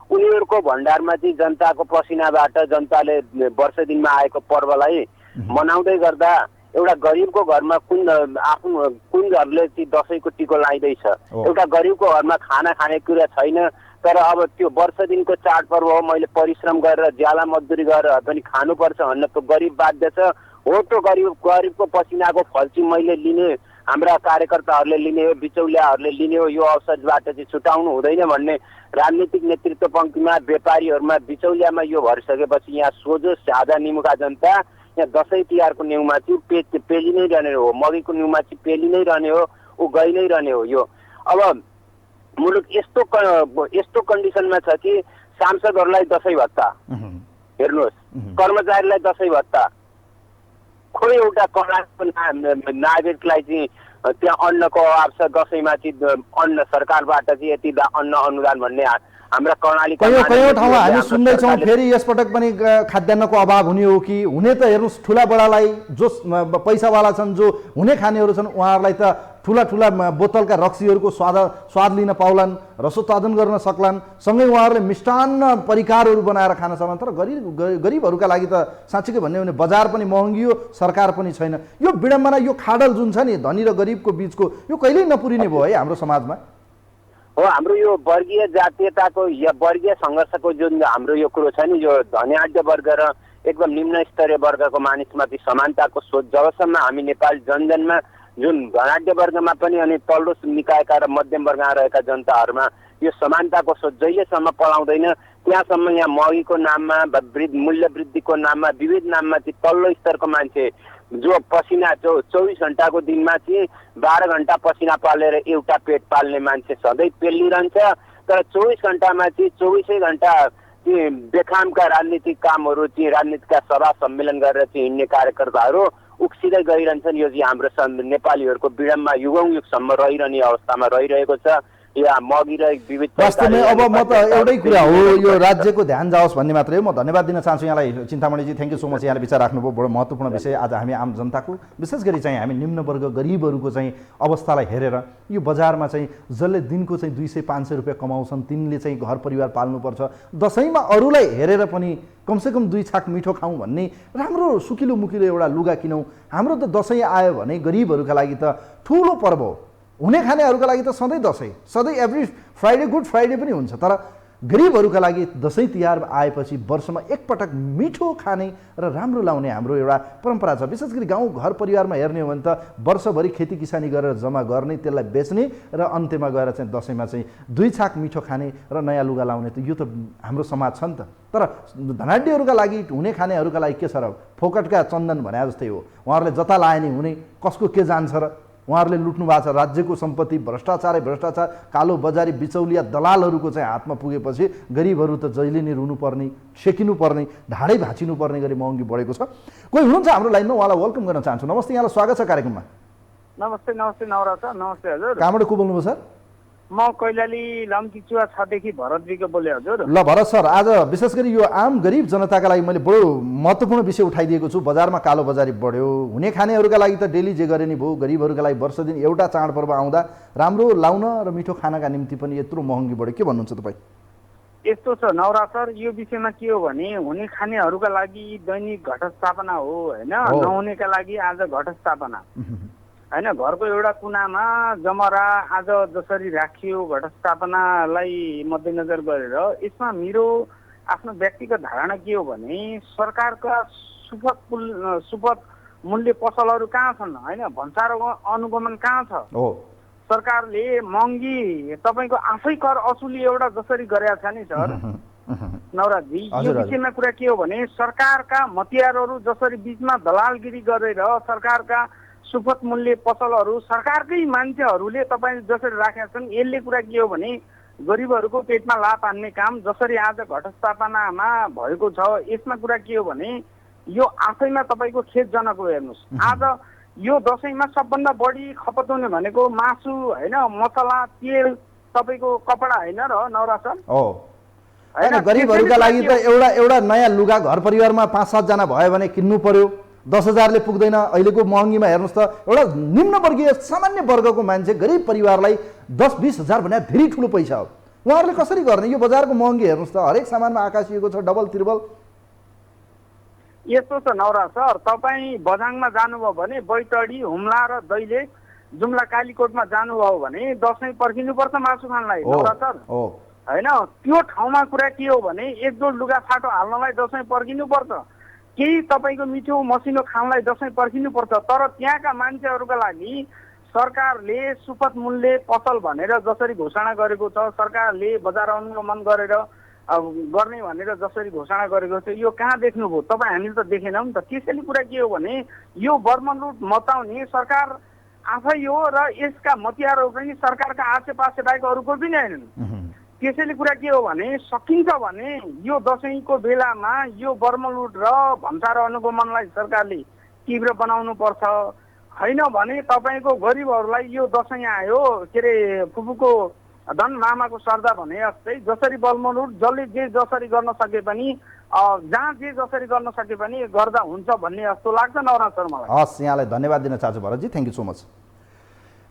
[SPEAKER 9] उनीहरूको भण्डारमा चाहिँ जनताको पसिनाबाट जनताले वर्ष दिनमा आएको पर्वलाई मनाउँदै गर्दा एउटा गरिबको घरमा कुनहरूले चाहिँ दसैँको टिको लगाइँदैछ एउटा गरिबको घरमा खाना खाने कुरा छैन तर अब त्यो वर्ष दिनको चाडपर्व हो मैले परिश्रम गरेर ज्याला मजदुरी गरेर पनि खानुपर्छ भन्न त गरिब बाध्य छ हो त्यो गरिबको पसिनाको फल चाहिँ मैले लिने हाम्रा कार्यकर्ताहरूले लिने हो बिचौलियाहरूले लिने हो यो अवसरबाट चाहिँ छुटाउनु हुँदैन भन्ने राजनीतिक नेतृत्व पङ्क्तिमा व्यापारीहरूमा बिचौलियामा यो भरिसकेपछि यहाँ सोझो साझा निमुखा जनता यहाँ दसैँ तिहारको न्युमा चाहिँ पेली नै रहने हो मगैको न्युमा चाहिँ पेली नै रहने हो ऊ गइ नै रहने हो यो अब मुलुक यस्तो कन्डिसनमा छ कि सांसदहरूलाई दसैँ भत्ता हेर्नुहोस् कर्मचारीलाई दसैँ भत्ता खोइ एउटा कलाको नागरिकलाई चाहिँ त्यहाँ अन्नको अभाव छ दसैँमा चाहिँ अन्न सरकारबाट चाहिँ यति अन्न अनुदान भन्ने हाम्रा कर्णाली
[SPEAKER 1] कयौं ठाउँमा हामी सुन्दैछौँ फेरि यसपटक पनि खाद्यान्नको अभाव हुने हो कि हुने त हेर्नुहोस् ठुला बडालाई जो पैसावाला छन् जो हुने खानेहरू छन् उहाँहरूलाई त ठुला ठुला बोतलका रक्सीहरूको स्वाद लिन पाउलान्, रसोत्पादन गर्न सक्लान्, सँगै उहाँहरूले मिष्टान्न परिकारहरू बनाएर खान सक्लान्। तर गरिबहरूका लागि त साँच्चीकै भन्ने भने बजार पनि महँगियो, सरकार पनि छैन। यो विडम्बना, यो खाडल जुन छ नि धनी र गरिबको बिचको, यो कहिल्यै नपुरिने भयो है हाम्रो समाजमा।
[SPEAKER 9] हो, हाम्रो यो वर्गीय जातीयताको या वर्गीय सङ्घर्षको जुन हाम्रो यो कुरो छ नि, यो धनी वर्ग र एकदम निम्न स्तरीय वर्गको मानिसमाथि समानताको सोच जबसम्म हामी नेपाली जनजनमा जुन धनाढ्य वर्गमा पनि अनि तल्लो निकायका र मध्यम वर्गमा रहेका जनताहरूमा यो समानताको सोच जहिलेसम्म पलाउँदैन त्यहाँसम्म यहाँ महँगीको नाममा, मूल्य वृद्धिको नाममा, विविध नाममा चाहिँ तल्लो स्तरको मान्छे जो पसिना 24 घण्टाको दिनमा चाहिँ 12 घण्टा पसिना पालेर एउटा पेट पाल्ने मान्छे सधैँ पेलिरहन्छ। तर 24 घण्टामा चाहिँ 24 घण्टा बेखामका राजनीतिक कामहरू चाहिँ राजनीतिका सभा सम्मेलन गरेर चाहिँ हिँड्ने कार्यकर्ताहरू उक्सिँदै गइरहन्छन्। यो चाहिँ हाम्रो नेपालीहरूको विडम्बना युगौँ युगसम्म रहिरहने अवस्थामा रहिरहेको छ। या मगी र विविध
[SPEAKER 1] वास्तवमै अब म त एउटै कुरा हो, यो राज्यको ध्यान जाओस् भन्ने मात्रै हो। म धन्यवाद दिन चाहन्छु यहाँलाई चिन्तामणिजी, थ्याङ्क यू सो मच। यहाँले विचार राख्नुभयो, बडो महत्त्वपूर्ण विषय। आज हामी आम जनताको विशेष गरी चाहिँ हामी निम्न वर्ग गरिबहरूको चाहिँ अवस्थालाई हेरेर यो बजारमा चाहिँ जसले दिनको चाहिँ 200-500 रुपियाँ कमाउँछन् तिनले चाहिँ घर परिवार पाल्नुपर्छ, दसैँमा अरूलाई हेरेर पनि कमसेकम 2 छाक मिठो खाउँ भन्ने, राम्रो सुकिलो मुकिलो एउटा लुगा किनौँ। हाम्रो त दसैँ आयो भने गरिबहरूका लागि त ठुलो पर्व हो। हुने खानेहरूका लागि त सधैँ दसैँ, सधैँ एभ्री फ्राइडे गुड फ्राइडे पनि हुन्छ। तर गरिबहरूका लागि दसैँ तिहार आएपछि वर्षमा एकपटक मिठो खाने र राम्रो लाउने हाम्रो एउटा परम्परा छ। विशेष गरी गाउँ घर परिवारमा हेर्ने हो भने त वर्षभरि खेती किसानी गरेर जम्मा गर्ने, त्यसलाई बेच्ने र अन्त्यमा गएर चाहिँ दसैँमा चाहिँ 2 छाक मिठो खाने र नयाँ लुगा लाउने, त यो त हाम्रो समाज छ नि त। तर धनाढ्यहरूका लागि, हुने खानेहरूका लागि के छ र, फोकटका चन्दन भने जस्तै हो। उहाँहरूले जता लाए नि हुने, कसको के जान्छ र। उहाँहरूले लुट्नु भएको छ राज्यको सम्पत्ति, भ्रष्टाचारै भ्रष्टाचार, कालो बजारी बिचौलिया दलालहरूको चाहिँ हातमा पुगेपछि गरिबहरू त जहिले नै रुनुपर्ने, सेकिनु पर्ने, ढाडै भाँचिनु पर्ने गरी महँगी बढेको छ। कोही हुनुहुन्छ हाम्रो लाइनमा, उहाँलाई वेलकम गर्न चाहन्छु। नमस्ते, यहाँलाई स्वागत छ कार्यक्रममा।
[SPEAKER 10] नमस्ते नमस्ते नवराज सर। नमस्ते हजुर।
[SPEAKER 1] कहाँबाट को बोल्नुभयो सर?
[SPEAKER 10] म कैलाली लम्कीचुवा 6 देखि भरत विको बोले हजुर।
[SPEAKER 1] ल भरत सर, आज विशेष गरी यो आम गरिब जनताका लागि मैले बडो महत्त्वपूर्ण विषय उठाइदिएको छु। बजारमा कालो बजारी बढ्यो, हुने खानेहरूका लागि त डेली जे गरे नि भयो, गरिबहरूका लागि वर्ष दिन एउटा चाडपर्व आउँदा राम्रो लाउन र मिठो खानाका निम्ति पनि यत्रो महँगी बढ्यो, के भन्नुहुन्छ तपाईँ?
[SPEAKER 10] यस्तो छ नवराज सर, यो विषयमा के हो भने हुने खानेहरूका लागि दैनिक घटस्थापना हो होइन, नहुनेका लागि आज घटस्थापना होइन। घरको एउटा कुनामा जमरा आज जसरी राखियो घटस्थापनालाई मध्यनजर गरेर, यसमा मेरो आफ्नो व्यक्तिगत धारणा के हो भने सरकारका सुपथ मूल्य पसलहरू कहाँ छन् होइन, भन्सार अनुगमन कहाँ छ। सरकारले महँगी तपाईँको आफै कर असुली एउटा जसरी गरेका छ नि सर नवराजी, यो विषयमा कुरा के हो भने सरकारका मतियारहरू जसरी बिचमा दलालगिरी गरेर सरकारका सुपथ मूल्य पसलहरू सरकारकै मान्छेहरूले तपाईँ जसरी राखेका छन्, यसले कुरा के हो भने गरिबहरूको पेटमा लात हान्ने काम जसरी आज घटस्थापनामा भएको छ, यसमा कुरा के हो भने यो आफैमा तपाईँको खेदजनक हो। हेर्नुहोस्, आज यो दसैँमा सबभन्दा बढी खपत हुने भनेको मासु होइन, मसला, तेल, तपाईँको कपडा होइन र नवराज सर।
[SPEAKER 1] गरिबहरूका लागि त एउटा नयाँ लुगा घर परिवारमा 5-7 जना भयो भने किन्नु पर्यो, 10,000ले पुग्दैन। अहिलेको महँगीमा हेर्नुहोस् त, एउटा निम्न वर्गीय सामान्य वर्गको मान्छे गरिब परिवारलाई 10-20 हजार भने धेरै ठुलो पैसा हो। उहाँहरूले कसरी गर्ने? यो बजारको महँगी हेर्नुहोस् त, हरेक सामानमा आकाशिएको छ, डबल त्रिबल।
[SPEAKER 10] यस्तो छ नवराज सर, तपाईँ बझाङमा जानुभयो भने बैतडी, हुम्ला र दैलेख, जुम्ला, कालीकोटमा जानुभयो भने दसैँ पर्खिनुपर्छ मासु खानलाई नवराज सर होइन। त्यो ठाउँमा कुरा के हो भने एक जोड लुगा फाटो हाल्नलाई दसैँ पर्खिनुपर्छ, केही तपाईँको मिठो मसिनो खानलाई दसैँ पर्खिनुपर्छ। तर त्यहाँका मान्छेहरूका लागि सरकारले सुपथ मूल्य पसल भनेर जसरी घोषणा गरेको छ, सरकारले बजार अनुगमन गरेर गर्ने भनेर जसरी घोषणा गरेको छ, यो कहाँ देख्नुभयो तपाईँ? हामीले त देखेनौँ नि त। त्यसैले कुरा के हो भने यो बर्मलुट मचाउने सरकार आफै हो र यसका मतियारहरू पनि सरकारका आसेपासे बाहेक अरू कोही पनि होइनन्। त्यसैले कुरा के हो भने सकिन्छ भने यो दसैँको बेलामा यो बर्मलुट र भन्सार अनुगमनलाई सरकारले तीव्र बनाउनु पर्छ। होइन भने तपाईँको गरिबहरूलाई यो दसैँ आयो के अरे फुपूको धन मामाको सर्दा भने जस्तै जसरी बर्मलुट जसले जे जसरी गर्न सके पनि जहाँ जे जसरी गर्न सके पनि गर्दा हुन्छ भन्ने जस्तो लाग्छ नवराज सर मलाई।
[SPEAKER 1] हस्, यहाँलाई धन्यवाद दिन चाहन्छु Bharatji, thank you so much.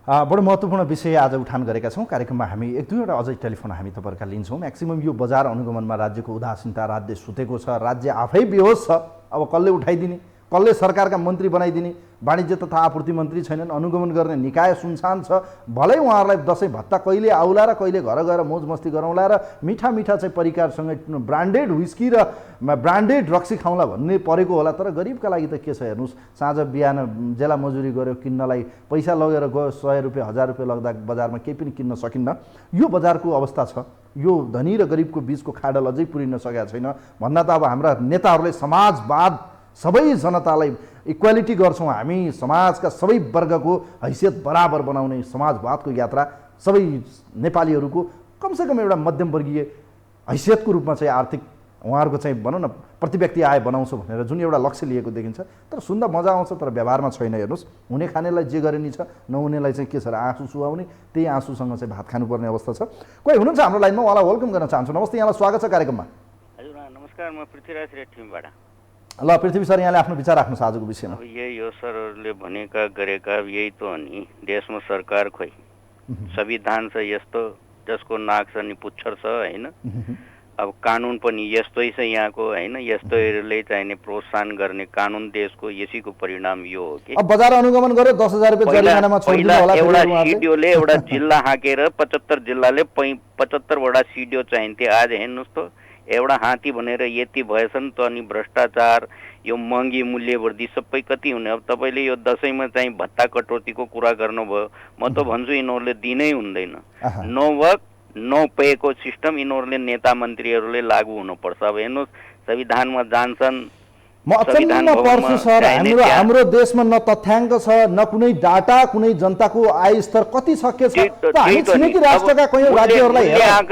[SPEAKER 1] बडो महत्त्वपूर्ण विषय आज उठान गरेका छौँ। कार्यक्रममा हामी एक दुईवटा अझै टेलिफोन हामी तपाईँहरूका लिन्छौँ। म्याक्सिमम यो बजार अनुगमनमा राज्यको उदासीनता, राज्य सुतेको छ, राज्य आफै बेहोस छ। अब कसले उठाइदिने, कसले सरकारका मन्त्री बनाइदिने, वाणिज्य तथा आपूर्ति मन्त्री छैनन्, अनुगमन गर्ने निकाय सुनसान छ। भलै उहाँहरूलाई दसैँ भत्ता कहिले आउला र कहिले घर गएर मोज मस्ती गरौँला र मिठा मिठा चाहिँ परिकारसँगै ब्रान्डेड व्हिस्की र ब्रान्डेड रक्सी खाउँला भन्ने परेको होला। तर गरिबका लागि त के छ हेर्नुहोस्, साँझ बिहान जेला मजुरी गऱ्यो किन्नलाई पैसा लगेर गयो, 100 रुपियाँ 1000 रुपियाँ लाग्दा बजारमा केही पनि किन्न सकिन्न। यो बजारको अवस्था छ। यो धनी र गरिबको बिचको खाडल अझै पुरिन सकेको छैन। भन्दा त अब हाम्रा नेताहरूले समाजवाद, सबै जनतालाई इक्वालिटी गर्छौँ हामी, समाजका सबै वर्गको हैसियत बराबर बनाउने समाजवादको यात्रा सबै नेपालीहरूको कमसेकम एउटा मध्यमवर्गीय हैसियतको रूपमा चाहिँ आर्थिक उहाँहरूको चाहिँ भनौँ न प्रति व्यक्ति आय बनाउँछु भनेर जुन एउटा लक्ष्य लिएको देखिन्छ। तर सुन्दा मजा आउँछ, तर व्यवहारमा छैन। हेर्नुहोस्, हुने खानेलाई जे गरे नि छ, नहुनेलाई चाहिँ के छ र आँसु सुहाउने, त्यही आँसुसँग चाहिँ भात खानुपर्ने अवस्था छ। कोही हुनुहुन्छ हाम्रो लाइनमा, उहाँलाई वेलकम गर्न चाहन्छु। नमस्ते, यहाँलाई स्वागत छ कार्यक्रममा।
[SPEAKER 11] हजुर नमस्कार, म पृथ्वीराज रेटिमबाट।
[SPEAKER 1] ल पृथ्वी सर, यहाँले आफ्नो विचार राख्नुहोस् आजको विषयमा।
[SPEAKER 11] अब यही हो सरहरूले भनेका गरेका, यही त हो नि देशमा सरकार। खोइ संविधान छ यस्तो जसको नाक छ नि पुच्छर छ होइन। अब कानुन पनि यस्तै छ यहाँको होइन। यस्तैले चाहिने प्रोत्साहन गर्ने कानुन देशको यसैको परिणाम यो हो कि
[SPEAKER 1] अब बजार अनुगमन गर्यो 10,000 रुपियाँ जरिमानामा छोड्दिनु होला।
[SPEAKER 11] एउटा सिडिओले एउटा जिल्ला हाकेर 75 जिल्लाले 75 वटा सिडिओ चाहिन्थे। आज हेर्नुहोस् त, एउटा हात्ती भनेर यति भएछन् त। अनि भ्रष्टाचार, यो महँगी मूल्यवृद्धि सबै कति हुने। अब तपाईँले यो दसैँमा चाहिँ भत्ता कटौतीको कुरा गर्नुभयो, म त भन्छु यिनीहरूले दिनै हुँदैन। नो वर्क नो पेको सिस्टम यिनीहरूले नेता मन्त्रीहरूले लागू हुनुपर्छ। अब हेर्नुहोस्, संविधानमा जान्छन्।
[SPEAKER 1] म अचम्म पर्छु सर, हाम्रो देशमा न तथ्याङ्क छ, न कुनै डाटा, कुनै जनताको आय स्तर कति छ के छ। हामी छिमेकी राष्ट्रका कयौं राज्यहरूलाई
[SPEAKER 11] यहाँ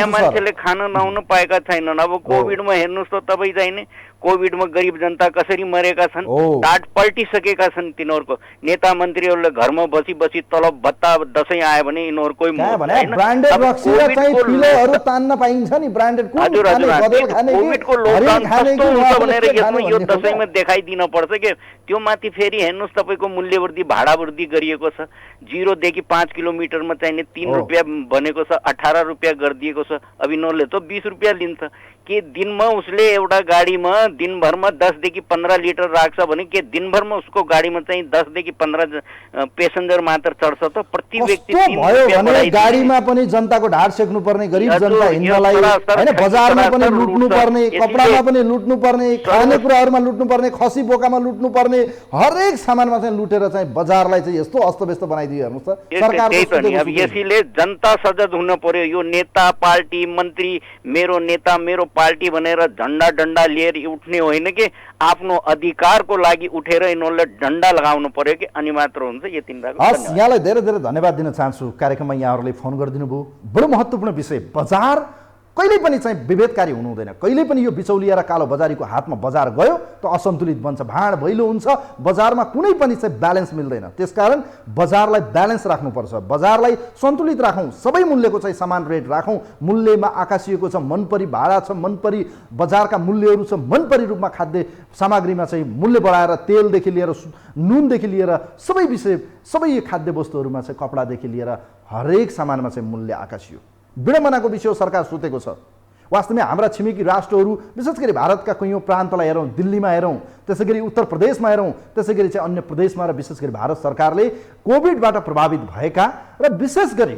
[SPEAKER 11] मान्छेले खान नहुन पाएका छैनन्। अब कोभिडमा हेर्नुहोस् त, तपाईँ चाहिने कोभिडमा गरिब जनता कसरी मरेका छन्, टाट पल्टिसकेका छन्। तिनीहरूको नेता मन्त्रीहरूले घरमा बसी बसी तलब भत्ता दसैँ आयो भने यिनीहरू कोही
[SPEAKER 1] ब्रान्डेड रक्सी र चाहिँ पिलोहरू तान्न पाइन्छ नि। ब्रान्डेड
[SPEAKER 11] कोभिडको लकडाउन कस्तो हुन्छ भनेर यसमा यो दसैँमा देखाइदिन पर्छ के। त्यो माथि फेरि हेर्नुहोस्, तपाईँको मूल्यवृद्धि भाडा वृद्धि गरिएको छ। 0 देखि 5 किलोमिटरमा चाहिने 3 रुपियाँ भनेको छ, 18 रुपियाँ गरिदिएको छ। अब यिनीहरूले त 20 रुपियाँ लिन्छ के दिनमा। उसले एउटा गाडीमा दिनभरमा 10 देखि 15 लिटर राख्छ भने के दिनभरमा उसको गाडीमा चाहिँ 10 देखि 15 पेसेन्जर मात्र चढ्छ त। प्रति व्यक्ति
[SPEAKER 1] गाडीमा पनि जनताको ढाड सेक्नु पर्ने, गरिब जनता हिँड्नलाई हैन, बजारमा पनि लुट्नु पर्ने, कपडामा पनि लुट्नु पर्ने, खानेकुराहरुमा लुट्नु पर्ने, खसी बोकामा लुट्नु पर्ने, हरेक सामानमा चाहिँ लुटेर चाहिँ बजारलाई चाहिँ यस्तो अस्तव्यस्त बनाइदियो। हेर्नुस् त सरकारले।
[SPEAKER 11] अब यसैले जनता सजग हुन पर्यो। यो नेता पार्टी मन्त्री मेरो नेता मेरो पार्टी भनेर झण्डा डण्डा लिएर उठ्ने होइन कि आफ्नो अधिकारको लागि उठेर यिनीहरूले डण्डा लगाउनु पर्यो कि, अनि मात्र हुन्छ। यति
[SPEAKER 1] हस्, यहाँलाई धेरै धेरै धन्यवाद दिन चाहन्छु। कार्यक्रममा यहाँहरूले फोन गरिदिनु भयो। बडो महत्त्वपूर्ण विषय बजार कहिल्यै पनि चाहिँ विभेदकारी हुनु हुँदैन। कहिल्यै पनि यो बिचौलिया र कालो बजारीको हातमा बजार गयो त असन्तुलित बन्छ, भाँड भैलो हुन्छ, बजारमा कुनै पनि चाहिँ ब्यालेन्स मिल्दैन। त्यसकारण बजारलाई ब्यालेन्स राख्नुपर्छ, बजारलाई सन्तुलित राखौँ, सबै मूल्यको चाहिँ समान रेट राखौँ। मूल्यमा आकाशिएको छ, मनपरी भाडा छ, मनपरी बजारका मूल्यहरू छ, मनपरी रूपमा खाद्य सामग्रीमा चाहिँ मूल्य बढाएर तेलदेखि लिएर नुनदेखि लिएर सबै विषय, सबै खाद्य वस्तुहरूमा चाहिँ कपडादेखि लिएर हरेक सामानमा चाहिँ मूल्य आकाशियो। विडम्बनाको विषय सरकार सुतेको छ। वास्तवमा हाम्रा छिमेकी राष्ट्रहरू, विशेष गरी भारतका कयौं प्रान्तलाई हेरौँ, दिल्लीमा हेरौँ, त्यसै गरी उत्तर प्रदेशमा हेरौँ, त्यसै गरी चाहिँ अन्य प्रदेशमा र विशेष गरी भारत सरकारले कोभिडबाट प्रभावित भएका र विशेष गरी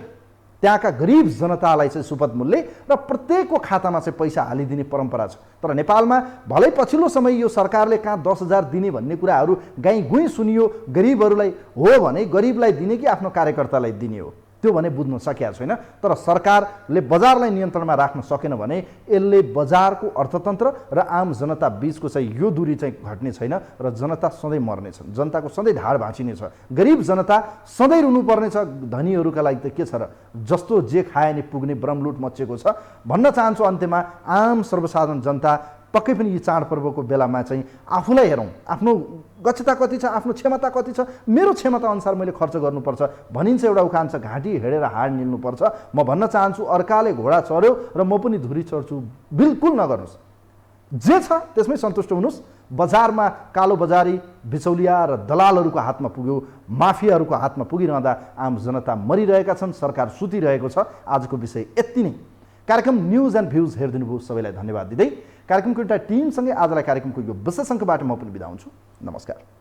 [SPEAKER 1] त्यहाँका गरिब जनतालाई चाहिँ सुपथ मूल्य र प्रत्येकको खातामा चाहिँ पैसा हालिदिने परम्परा छ। तर नेपालमा भलै पछिल्लो समय यो सरकारले कहाँ 10,000 दिने भन्ने कुराहरू गाई गुई सुनियो। गरिबहरूलाई हो भने गरिबलाई दिने कि आफ्नो कार्यकर्तालाई दिने हो, त्यो भने बुझ्न सकेको छैन। तर सरकारले बजारलाई नियन्त्रणमा राख्न सकेन भने यसले बजारको अर्थतन्त्र र आम जनता बीचको चाहिँ यो दूरी चाहिँ घट्ने छैन र जनता सधैँ मर्नेछ, जनताको सधैँ ढाड भाँचिनेछ, गरिब जनता सधैँ रुनुपर्नेछ। धनीहरूका लागि त के छ र, जस्तो जे खाए नि पुग्ने ब्रह्मलुट मचेको छ। भन्न चाहन्छु अन्त्यमा, आम सर्वसाधारण जनता पक्कै पनि यी चाडपर्वको बेलामा चाहिँ आफूलाई हेरौँ, आफ्नो गच्छता कति छ, आफ्नो क्षमता कति छ, मेरो क्षमता अनुसार मैले खर्च गर्नुपर्छ भनिन्छ। एउटा उखान छ, घाँटी हेडेर हाड निल्नुपर्छ। म भन्न चाहन्छु, अर्काले घोडा चढ्यो र म पनि धुरी चढ्छु बिल्कुल नगर्नुहोस्। जे छ त्यसमै सन्तुष्ट हुनुहोस्। बजारमा कालोबजारी बिचौलिया र दलालहरूको हातमा पुग्यो, माफियाहरूको हातमा पुगिरहँदा आम जनता मरिरहेका छन्, सरकार सुतिरहेको छ। आजको विषय यति नै। कार्यक्रम न्युज एन्ड भ्युज हेरिदिनुभयो सबैलाई धन्यवाद दिँदै कार्यक्रमको एउटा टिमसँगै आजलाई कार्यक्रमको यो विशेष अङ्कबाट म पनि बिदा हुन्छु। नमस्कार।